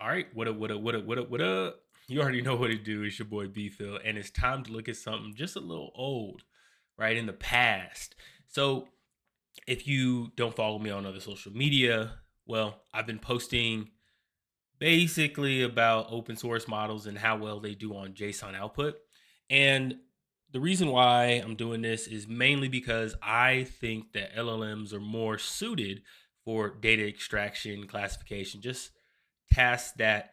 All right, what up, what up, what up, what up, what up? You already know what to do. It's your boy B Phil, and it's time to look at something just a little old, right? In the past. So, if you don't follow me on other social media, well, I've been posting basically about open source models and how well they do on JSON output. And the reason why I'm doing this is mainly because I think that LLMs are more suited for data extraction, classification, just tasks that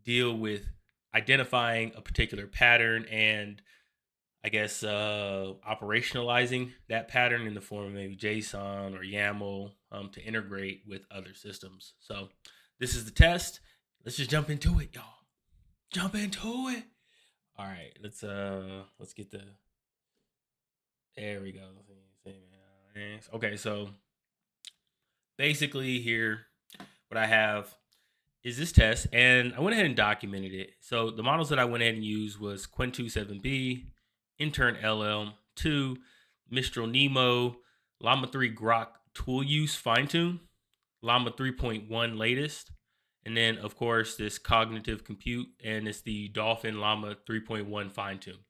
deal with identifying a particular pattern and I guess operationalizing that pattern in the form of maybe JSON or YAML to integrate with other systems. So this is the test. Let's just jump into it, y'all. Jump into it. All right, let's get the there we go. Okay, so basically here what I have is this test, and I went ahead and documented it. So the models that I went ahead and used was Quintu 7B, Intern LM2, Mistral Nemo, Llama 3 Grok tool use fine tune, Llama 3.1 latest, and then of course this cognitive compute, and it's the Dolphin Llama 3.1 fine tune.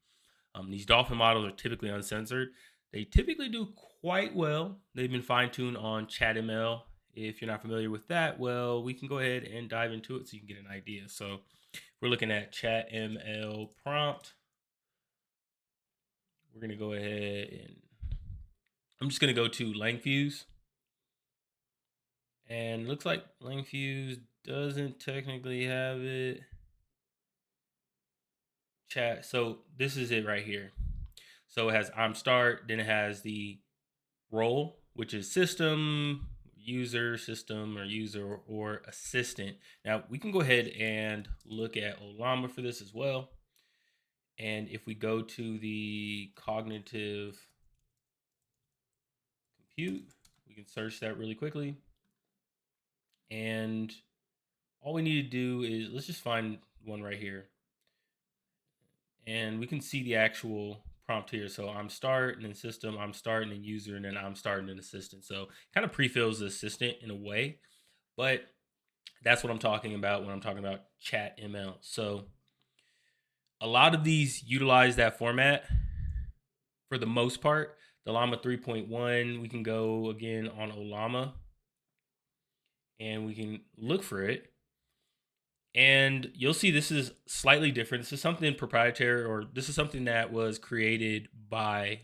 These Dolphin models are typically uncensored. They typically do quite well. They've been fine tuned on ChatML. If you're not familiar with that, well, we can go ahead and dive into it so you can get an idea. So we're looking at ChatML prompt. We're going to go ahead and I'm just going to go to LangFuse. And looks like LangFuse doesn't technically have it. Chat. So this is it right here. So it has I'm start, then it has the role, which is system, system, or user, or assistant. Now we can go ahead and look at Olama for this as well. And if we go to the cognitive compute, we can search that really quickly. And all we need to do is let's just find one right here. And we can see the actual prompt here. So I'm start and then system, I'm starting and user, and then I'm starting an assistant. So kind of pre-fills the assistant in a way, but that's what I'm talking about when I'm talking about chat ML. So a lot of these utilize that format for the most part. The Llama 3.1, we can go again on Olama and we can look for it. And you'll see this is slightly different. This is something proprietary, or this is something that was created by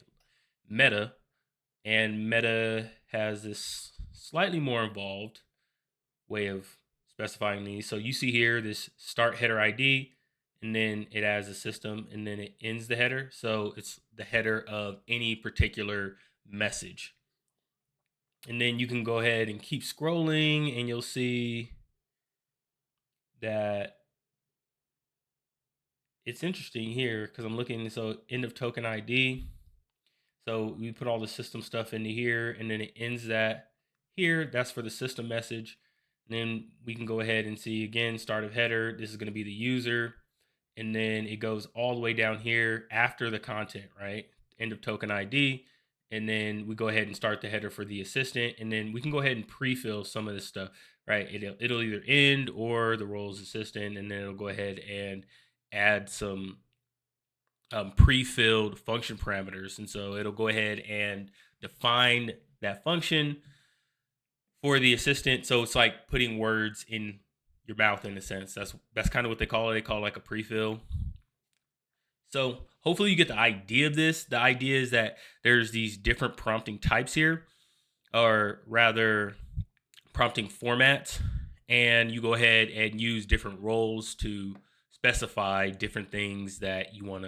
Meta. And Meta has this slightly more involved way of specifying these. So you see here this start header ID, and then it has a system, and then it ends the header. So it's the header of any particular message. And then you can go ahead and keep scrolling, and you'll see that it's interesting here because I'm looking. So end of token ID. So we put all the system stuff into here, and then it ends that here. That's for the system message. And then we can go ahead and see again, start of header. This is going to be the user. And then it goes all the way down here after the content, right? End of token ID. And then we go ahead and start the header for the assistant. And then we can go ahead and pre-fill some of this stuff, right? It'll either end or the role as assistant. And then it'll go ahead and add some pre-filled function parameters. And so it'll go ahead and define that function for the assistant. So it's like putting words in your mouth in a sense. That's kind of what they call it. They call it like a pre-fill. So hopefully you get the idea of this. The idea is that there's these different prompting types here, or rather prompting formats, and you go ahead and use different roles to specify different things that you want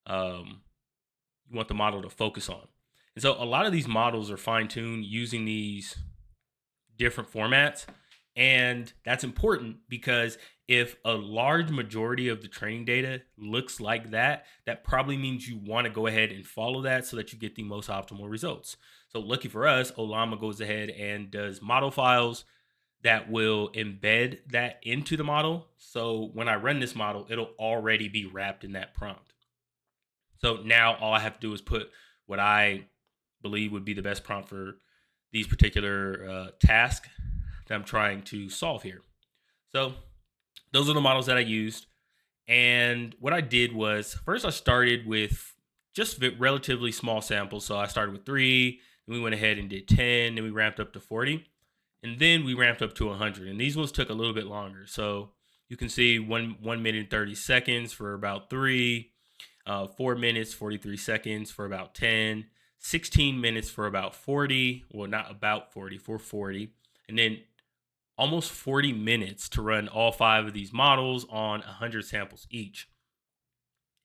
the model to focus on. And so a lot of these models are fine-tuned using these different formats. And that's important because if a large majority of the training data looks like that, that probably means you want to go ahead and follow that so that you get the most optimal results. So lucky for us, Olama goes ahead and does model files that will embed that into the model. So when I run this model, it'll already be wrapped in that prompt. So now all I have to do is put what I believe would be the best prompt for these particular tasks that I'm trying to solve here. So those are the models that I used. And what I did was first I started with just relatively small samples. So I started with 3, then we went ahead and did 10, then we ramped up to 40, and then we ramped up to 100. And these ones took a little bit longer. So you can see 1 minute and 30 seconds for about 3, 4 minutes 43 seconds for about 10, 16 minutes for about 40. Well, not about 40, for 40, and then almost 40 minutes to run all 5 of these models on 100 samples each.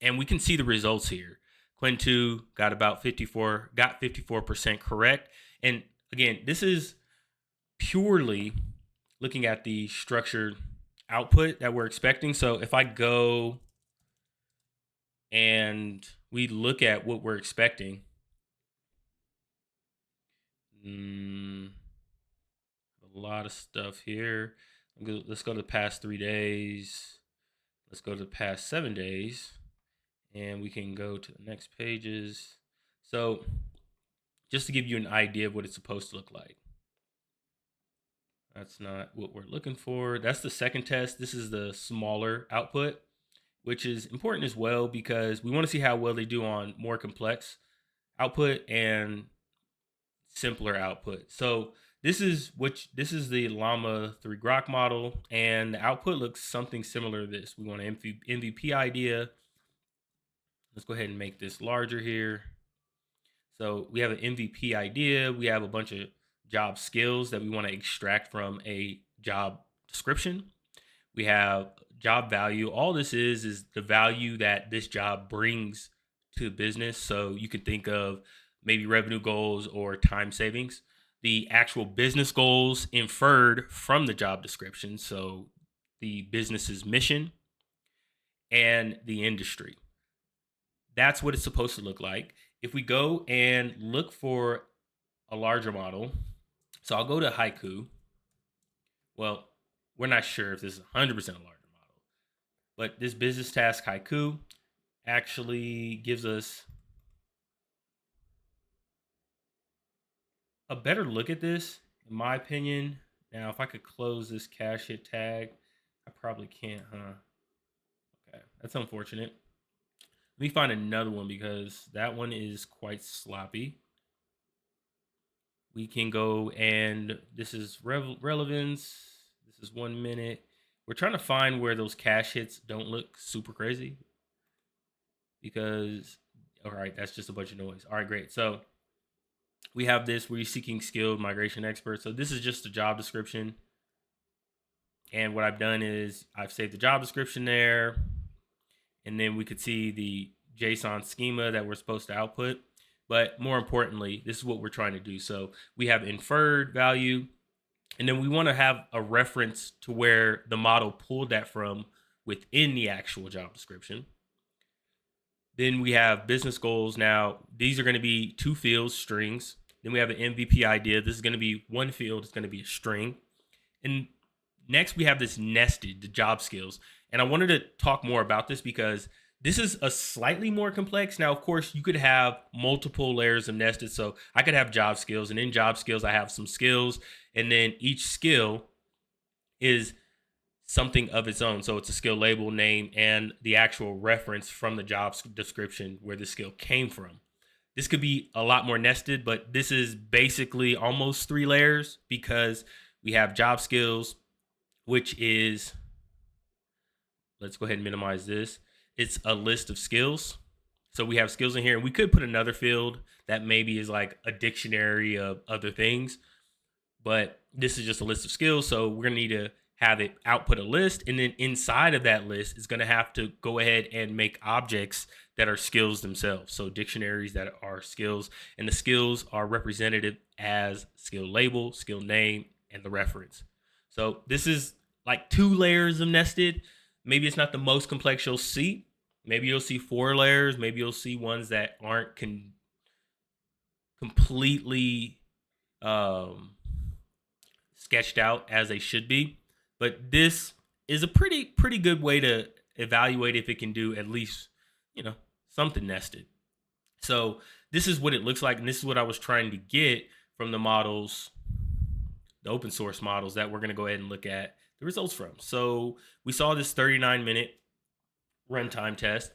And we can see the results here. Quen 2 got about 54% correct. And again, this is purely looking at the structured output that we're expecting. So if I go and we look at what we're expecting, a lot of stuff here. Let's go to the past 3 days. Let's go to the past 7 days. And we can go to the next pages. So just to give you an idea of what it's supposed to look like. That's not what we're looking for. That's the second test. This is the smaller output, which is important as well because we want to see how well they do on more complex output and simpler output. So this is the Llama 3 Grok model, and the output looks something similar to this. We want an MVP idea. Let's go ahead and make this larger here. So we have an MVP idea. We have a bunch of job skills that we want to extract from a job description. We have job value. All this is the value that this job brings to business. So you could think of maybe revenue goals or time savings. The actual business goals inferred from the job description. So the business's mission and the industry. That's what it's supposed to look like. If we go and look for a larger model, so I'll go to Haiku. Well, we're not sure if this is 100% a larger model, but this business task Haiku actually gives us a better look at this, in my opinion. Now, if I could close this cache hit tag, I probably can't, huh? Okay, that's unfortunate. Let me find another one because that one is quite sloppy. We can go and this is relevance. This is 1 minute. We're trying to find where those cache hits don't look super crazy because, all right, that's just a bunch of noise. All right, great. So we have this where you're seeking skilled migration experts. So this is just a job description. And what I've done is I've saved the job description there. And then we could see the JSON schema that we're supposed to output. But more importantly, this is what we're trying to do. So we have inferred value, and then we want to have a reference to where the model pulled that from within the actual job description. Then we have business goals. Now, these are going to be 2 fields, strings. Then we have an MVP idea. This is going to be 1 field. It's going to be a string. And next, we have this nested, the job skills. And I wanted to talk more about this because this is a slightly more complex. Now, of course, you could have multiple layers of nested. So I could have job skills, and in job skills, I have some skills. And then each skill is something of its own. So it's a skill label, name, and the actual reference from the job description where the skill came from. This could be a lot more nested, but this is basically almost 3 layers because we have job skills, which is, let's go ahead and minimize this. It's a list of skills. So we have skills in here, and we could put another field that maybe is like a dictionary of other things, but this is just a list of skills. So we're going to need to have it output a list. And then inside of that list is going to have to go ahead and make objects that are skills themselves. So dictionaries that are skills, and the skills are representative as skill label, skill name, and the reference. So this is like 2 layers of nested. Maybe it's not the most complex you'll see. Maybe you'll see 4 layers. Maybe you'll see ones that aren't completely sketched out as they should be. But this is a pretty good way to evaluate if it can do at least, something nested. So this is what it looks like, and this is what I was trying to get from the models, the open source models that we're going to go ahead and look at the results from. So we saw this 39-minute runtime test.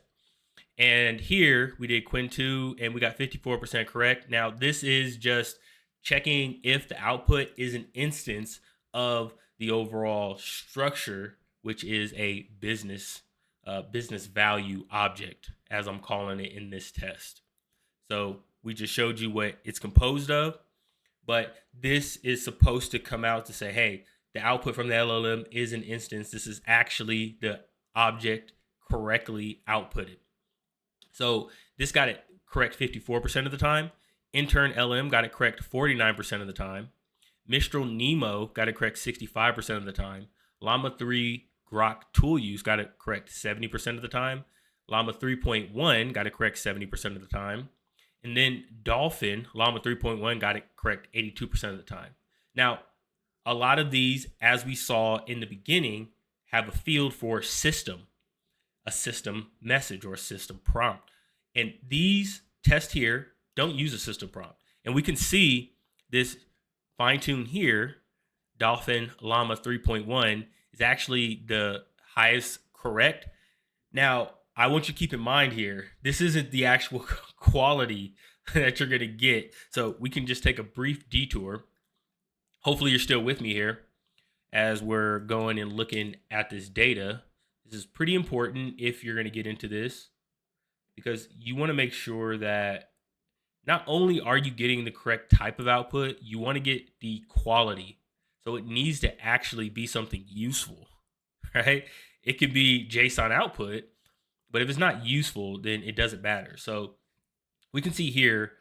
And here we did Quinn2 and we got 54% correct. Now, this is just checking if the output is an instance of the overall structure, which is a business value object, as I'm calling it in this test. So we just showed you what it's composed of, but this is supposed to come out to say, hey, the output from the LLM is an instance. This is actually the object correctly outputted. So this got it correct 54% of the time. Intern LM got it correct 49% of the time. Mistral Nemo got it correct 65% of the time. Llama 3 Grok tool use got it correct 70% of the time. Llama 3.1 got it correct 70% of the time. And then Dolphin, Llama 3.1, got it correct 82% of the time. Now, a lot of these, as we saw in the beginning, have a field for system, a system message or a system prompt. And these tests here don't use a system prompt. And we can see this fine tune here, Dolphin Llama 3.1 is actually the highest correct. Now, I want you to keep in mind here, this isn't the actual quality that you're going to get. So we can just take a brief detour. Hopefully you're still with me here as we're going and looking at this data. This is pretty important if you're going to get into this, because you want to make sure that not only are you getting the correct type of output, you want to get the quality. So it needs to actually be something useful, right? It could be JSON output, but if it's not useful, then it doesn't matter. So we can see here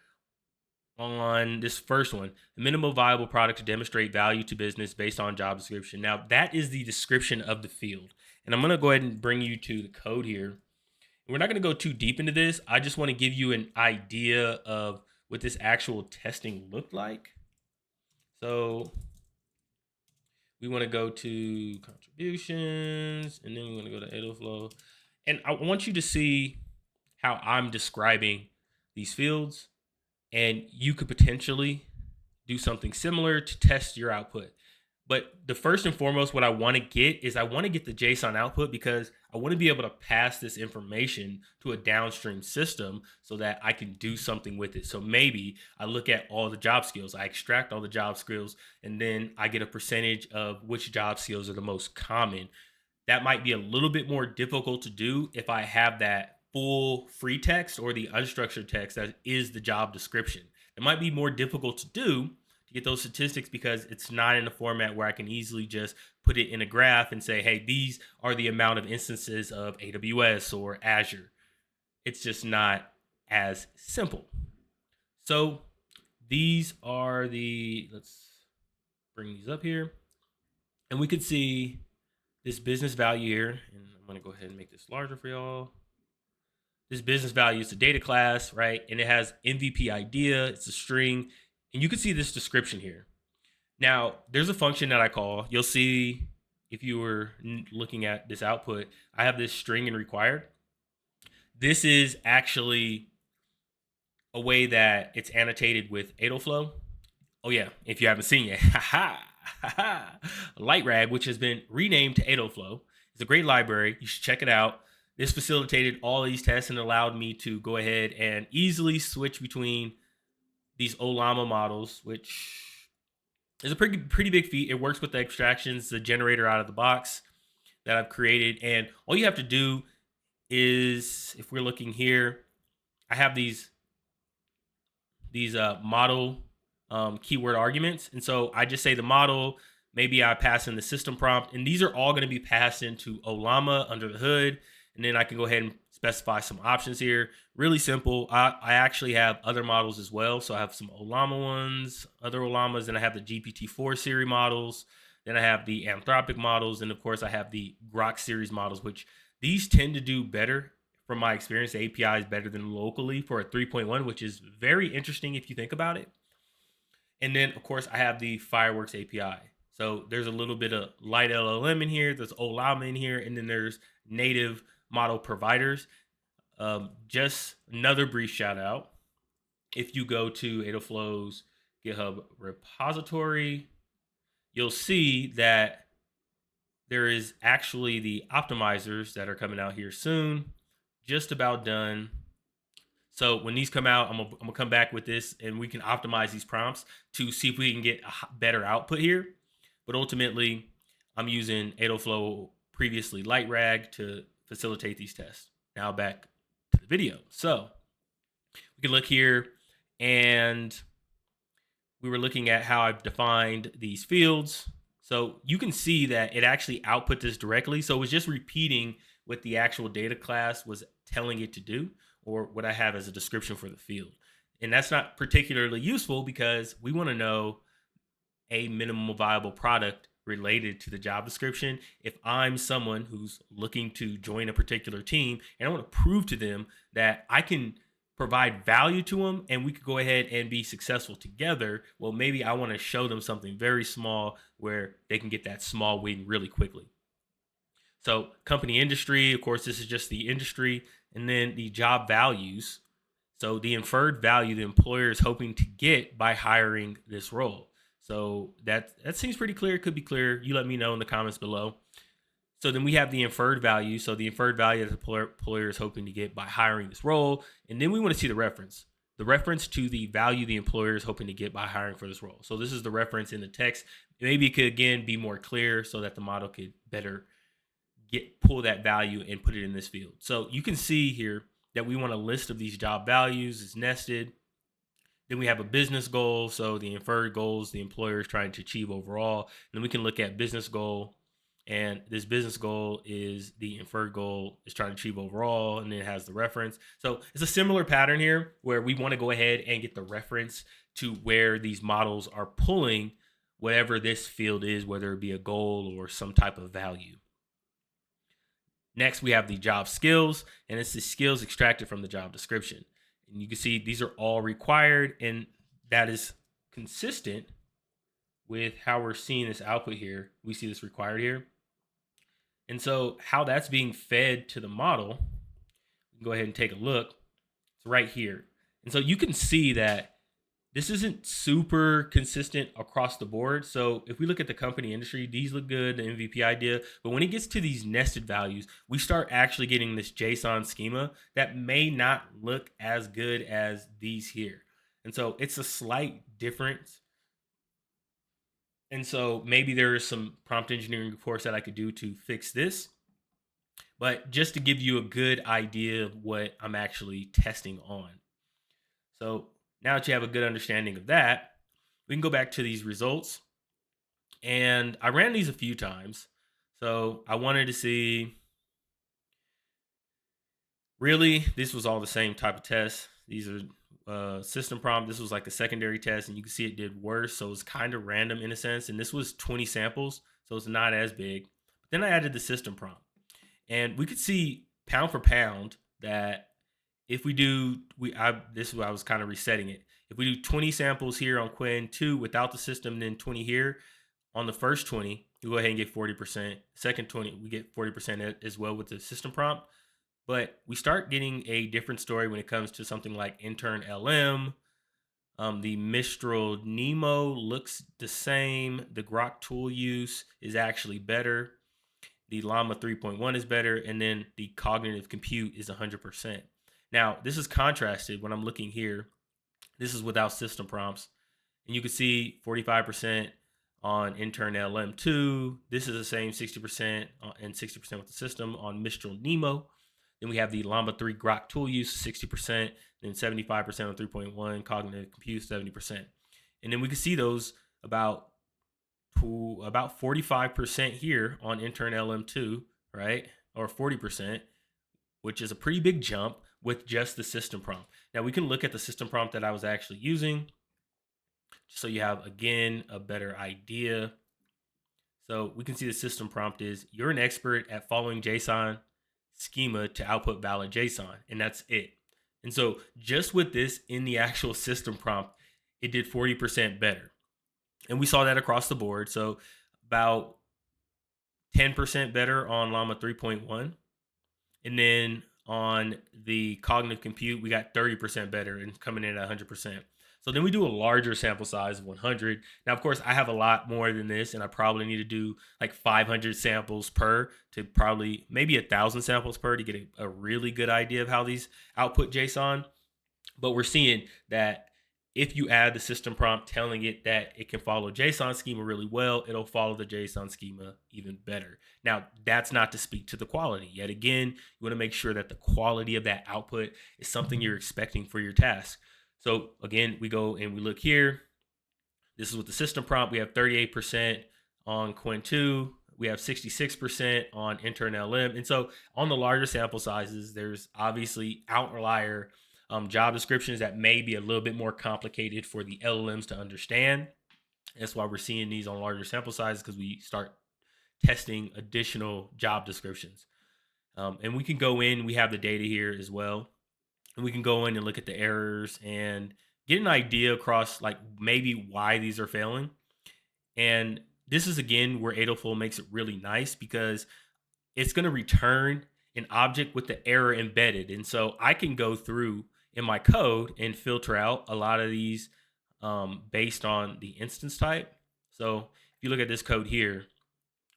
on this first one, the minimal viable product to demonstrate value to business based on job description. Now, that is the description of the field. And I'm going to go ahead and bring you to the code here. We're not going to go too deep into this. I just want to give you an idea of what this actual testing looked like. So we want to go to contributions, and then we want to go to Edelflow. And I want you to see how I'm describing these fields, and you could potentially do something similar to test your output. But the first and foremost, what I want to get is I want to get the JSON output, because I want to be able to pass this information to a downstream system so that I can do something with it. So maybe I look at all the job skills, I extract all the job skills, and then I get a percentage of which job skills are the most common. That might be a little bit more difficult to do if I have that full free text or the unstructured text that is the job description. It might be more difficult to do to get those statistics because it's not in a format where I can easily just put it in a graph and say, hey, these are the amount of instances of AWS or Azure. It's just not as simple. So these are the, let's bring these up here. And we could see this business value here. And I'm going to go ahead and make this larger for y'all. This business value is a data class, right? And it has MVP idea. It's a string. And you can see this description here. Now, there's a function that I call, you'll see if you were looking at this output, I have this string and required. This is actually a way that it's annotated with Edelflow. Oh yeah, if you haven't seen it, LightRag, which has been renamed to Edelflow, is a great library. You should check it out. This facilitated all these tests and allowed me to go ahead and easily switch between these Ollama models, which is a pretty big feat. It works with the extractions, the generator out of the box that I've created. And all you have to do is, if we're looking here, I have these model keyword arguments. And so I just say the model, maybe I pass in the system prompt, and these are all going to be passed into Ollama under the hood. And then I can go ahead and specify some options here. Really simple. I actually have other models as well. So I have some Ollama ones, other Ollamas, and I have the GPT-4 series models. Then I have the Anthropic models. And of course I have the Grok series models, which these tend to do better. From my experience, the API is better than locally for a 3.1, which is very interesting if you think about it. And then of course I have the Fireworks API. So there's a little bit of light LLM in here. There's Ollama in here. And then there's native model providers. Just another brief shout out. If you go to Edelflow's GitHub repository, you'll see that there is actually the optimizers that are coming out here soon, just about done. So when these come out, I'm gonna come back with this, and we can optimize these prompts to see if we can get a better output here. But ultimately, I'm using Adaflow, previously LightRag, to facilitate these tests. Now back to the video. So we can look here, and we were looking at how I've defined these fields. So you can see that it actually output this directly. So it was just repeating what the actual data class was telling it to do, or what I have as a description for the field. And that's not particularly useful because we want to know a minimum viable product related to the job description. If I'm someone who's looking to join a particular team and I want to prove to them that I can provide value to them and we could go ahead and be successful together, well, maybe I want to show them something very small where they can get that small win really quickly. So company industry, of course, this is just the industry, and then the job values. So the inferred value the employer is hoping to get by hiring this role. So that seems pretty clear. It could be clearer. You let me know in the comments below. So then we have the inferred value. So the inferred value that the employer is hoping to get by hiring this role. And then we want to see the reference. The reference to the value the employer is hoping to get by hiring for this role. So this is the reference in the text. Maybe it could, again, be more clear so that the model could better pull that value and put it in this field. So you can see here that we want a list of these job values. It's nested. Then we have a business goal. So the inferred goals the employer is trying to achieve overall. And then we can look at business goal. And this business goal is the inferred goal is trying to achieve overall. And then it has the reference. So it's a similar pattern here where we want to go ahead and get the reference to where these models are pulling whatever this field is, whether it be a goal or some type of value. Next, we have the job skills, and it's the skills extracted from the job description. And you can see these are all required, and that is consistent with how we're seeing this output here. We see this required here. And so how that's being fed to the model, we can go ahead and take a look. It's right here. And so you can see that this isn't super consistent across the board. So if we look at the company industry, these look good, the MVP idea. But when it gets to these nested values, we start actually getting this JSON schema that may not look as good as these here. And so it's a slight difference. And so maybe there is some prompt engineering course that I could do to fix this. But just to give you a good idea of what I'm actually testing on. So now that you have a good understanding of that, we can go back to these results. And I ran these a few times. So I wanted to see, really, this was all the same type of test. These are system prompt. This was like a secondary test, and you can see it did worse. So it's kind of random in a sense. And this was 20 samples, so it's not as big. But then I added the system prompt. And we could see pound for pound that if we do, this is why I was kind of resetting it. If we do 20 samples here on Quinn 2 without the system, then 20 here, on the first 20, we go ahead and get 40%. Second 20, we get 40% as well with the system prompt. But we start getting a different story when it comes to something like intern LM. The Mistral Nemo looks the same. The Grok tool use is actually better. The Llama 3.1 is better. And then the cognitive compute is 100%. Now, this is contrasted when I'm looking here. This is without system prompts. And you can see 45% on intern LM2. This is the same 60% and 60% with the system on Mistral Nemo. Then we have the Llama 3 Grok tool use, 60%, then 75% on 3.1, cognitive compute, 70%. And then we can see those about 45% here on intern LM2, right? Or 40%, which is a pretty big jump with just the system prompt. Now we can look at the system prompt that I was actually using, just so you have, again, a better idea. So we can see the system prompt is, you're an expert at following JSON schema to output valid JSON, and that's it. And so just with this in the actual system prompt, it did 40% better. And we saw that across the board. So about 10% better on Llama 3.1. And then on the cognitive compute, we got 30% better and coming in at 100%. So then we do a larger sample size of 100. Now, of course, I have a lot more than this, and I probably need to do like 500 samples per to probably maybe 1,000 samples per to get a really good idea of how these output JSON. But we're seeing that if you add the system prompt telling it that it can follow JSON schema really well, it'll follow the JSON schema even better. Now, that's not to speak to the quality. Yet again, you want to make sure that the quality of that output is something you're expecting for your task. So again, we go and we look here. This is with the system prompt. We have 38% on Quint 2. We have 66% on internal LM. And so on the larger sample sizes, there's obviously outlier job descriptions that may be a little bit more complicated for the LLMs to understand. That's why we're seeing these on larger sample sizes, because we start testing additional job descriptions. And we can go in, we have the data here as well. And we can go in and look at the errors and get an idea across like maybe why these are failing. And this is again where Adafruit makes it really nice, because it's going to return an object with the error embedded. And so I can go through in my code and filter out a lot of these based on the instance type. So if you look at this code here,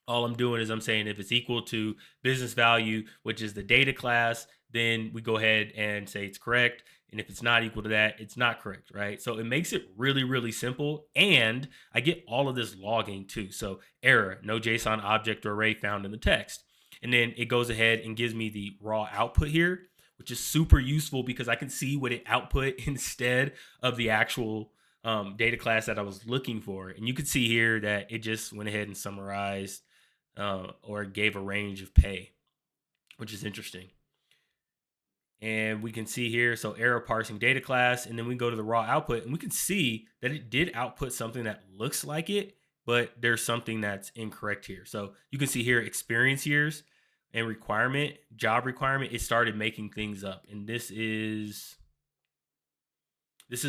all I'm doing is I'm saying if it's equal to business value, which is the data class, then we go ahead and say it's correct. And if it's not equal to that, it's not correct, right? So it makes it really, really simple. And I get all of this logging too. So error, no JSON object or array found in the text. And then it goes ahead and gives me the raw output here, which is super useful because I can see what it output instead of the actual data class that I was looking for. And you can see here that it just went ahead and summarized or gave a range of pay, which is interesting. And we can see here, so error parsing data class, and then we go to the raw output, and we can see that it did output something that looks like it, but there's something that's incorrect here. So you can see here, experience years and requirement, job requirement, it started making things up. And this is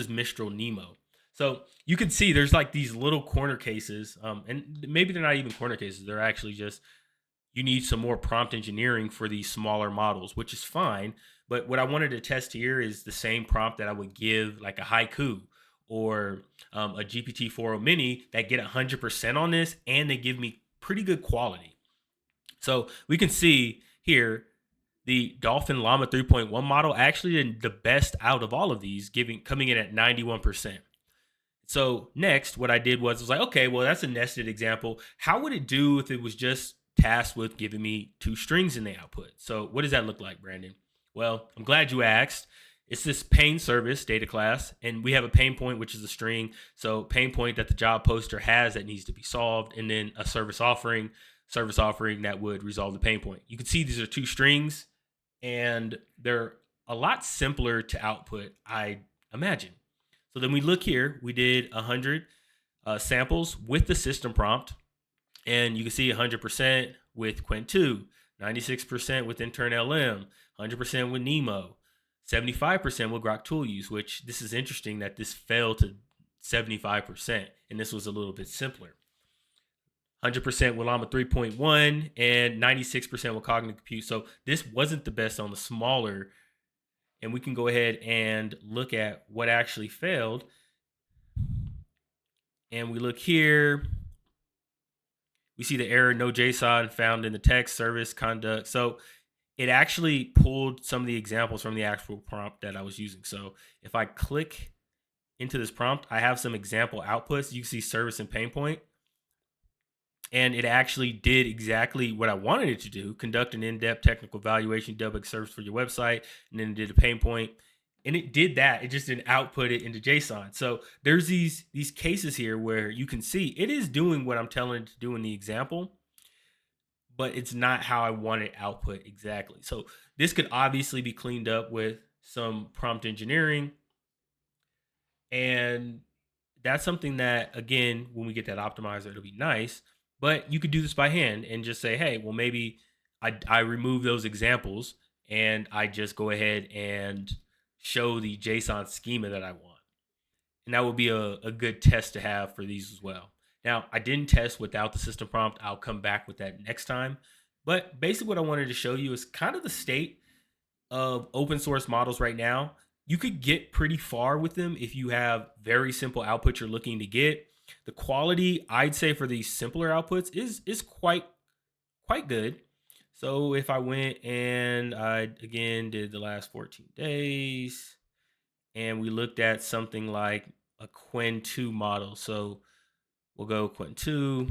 Mistral Nemo. So you can see there's like these little corner cases, and maybe they're not even corner cases. They're actually just, you need some more prompt engineering for these smaller models, which is fine. But what I wanted to test here is the same prompt that I would give like a Haiku or a GPT-4o Mini that get 100% on this, and they give me pretty good quality. So we can see here the Dolphin Llama 3.1 model actually did the best out of all of these, coming in at 91%. So next, what I did was like, okay, well, that's a nested example. How would it do if it was just tasked with giving me 2 strings in the output? So what does that look like, Brandon? Well, I'm glad you asked. It's this pain service data class, and we have a pain point, which is a string. So pain point that the job poster has that needs to be solved, and then a service offering that would resolve the pain point. You can see these are 2 strings, and they're a lot simpler to output, I imagine. So then we look here, we did 100 samples with the system prompt, and you can see 100% with Quint 2, 96% with internal LM, 100% with Nemo, 75% with Grok tool use, which this is interesting that this fell to 75%, and this was a little bit simpler. 100% with Llama 3.1 and 96% with cognitive compute. So this wasn't the best on the smaller, and we can go ahead and look at what actually failed. And we look here, we see the error, no JSON found in the text service conduct. So it actually pulled some of the examples from the actual prompt that I was using. So if I click into this prompt, I have some example outputs. You can see service and pain point. And it actually did exactly what I wanted it to do: conduct an in-depth technical evaluation, debug service for your website, and then it did a pain point. And it did that. It just didn't output it into JSON. So there's these cases here where you can see it is doing what I'm telling it to do in the example, but it's not how I want it output exactly. So this could obviously be cleaned up with some prompt engineering. And that's something that, again, when we get that optimizer, it'll be nice. But you could do this by hand and just say, hey, well, maybe I remove those examples and I just go ahead and show the JSON schema that I want. And that would be a good test to have for these as well. Now, I didn't test without the system prompt. I'll come back with that next time. But basically what I wanted to show you is kind of the state of open source models right now. you could get pretty far with them if you have very simple outputs you're looking to get. The quality, I'd say, for these simpler outputs is quite good. So if I went and I again did the last 14 days and we looked at something like a Qwen 2 model. So we'll go Qwen 2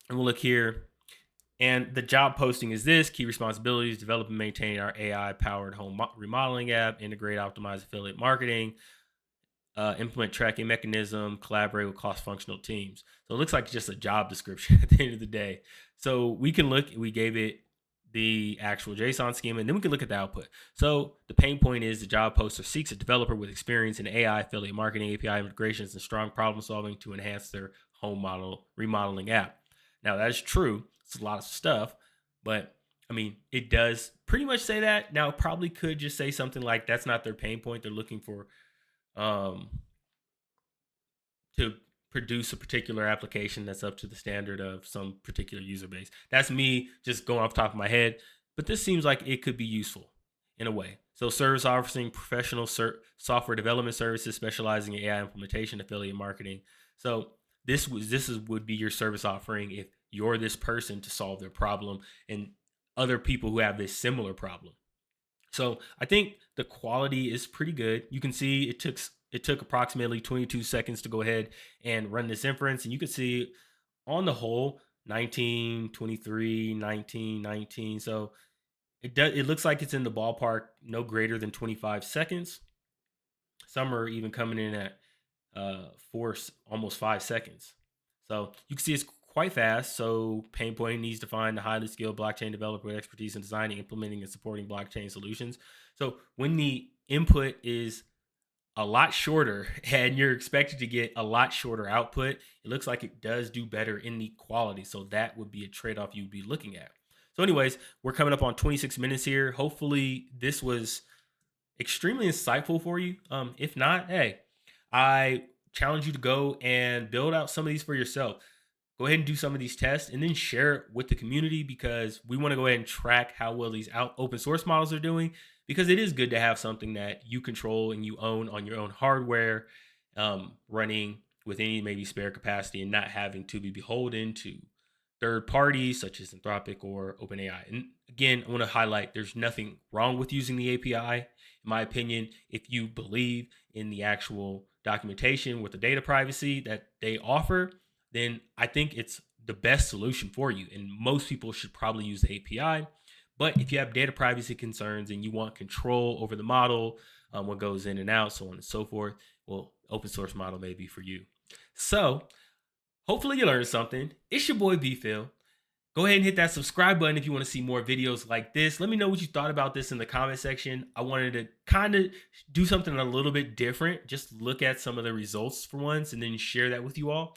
and we'll look here. And the job posting is this: key responsibilities, develop and maintain our AI powered home remodeling app, integrate, optimize affiliate marketing, implement tracking mechanism, collaborate with cross-functional teams. So it looks like just a job description at the end of the day. So we can look, we gave it the actual JSON schema, and then we can look at the output. So the pain point is the job poster seeks a developer with experience in AI, affiliate marketing, API integrations, and strong problem solving to enhance their home model remodeling app. Now that is true. It's a lot of stuff, but I mean, it does pretty much say that. Now, it probably could just say something like that's not their pain point. They're looking for um, to produce a particular application that's up to the standard of some particular user base. That's me just going off the top of my head, but this seems like it could be useful in a way. So service offering professional software development services specializing in AI implementation, affiliate marketing. So would be your service offering if you're this person to solve their problem and other people who have this similar problem. So I think the quality is pretty good. You can see it took approximately 22 seconds to go ahead and run this inference, and you can see on the whole 19, 23, 19, 19. So it looks like it's in the ballpark, no greater than 25 seconds. Some are even coming in at almost 5 seconds. So you can see it's quite fast. So pain point needs to find a highly skilled blockchain developer with expertise in designing, implementing, and supporting blockchain solutions. So when the input is a lot shorter and you're expected to get a lot shorter output, it looks like it does do better in the quality. So that would be a trade-off you'd be looking at. So anyways, we're coming up on 26 minutes here. Hopefully this was extremely insightful for you. If not, hey, I challenge you to go and build out some of these for yourself. Go ahead and do some of these tests and then share it with the community, because we want to go ahead and track how well these open source models are doing, because it is good to have something that you control and you own on your own hardware, running with any maybe spare capacity and not having to be beholden to third parties such as Anthropic or OpenAI. And again, I want to highlight there's nothing wrong with using the API. In my opinion, if you believe in the actual documentation with the data privacy that they offer, then I think it's the best solution for you. And most people should probably use the API. But if you have data privacy concerns and you want control over the model, what goes in and out, so on and so forth, well, open source model may be for you. So hopefully you learned something. It's your boy B Phil. Go ahead and hit that subscribe button if you want to see more videos like this. Let me know what you thought about this in the comment section. I wanted to kind of do something a little bit different. Just look at some of the results for once and then share that with you all.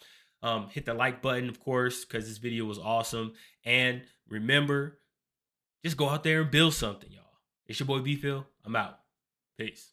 Hit the like button, of course, because this video was awesome. And remember, just go out there and build something, y'all. It's your boy B Phil. I'm out. Peace.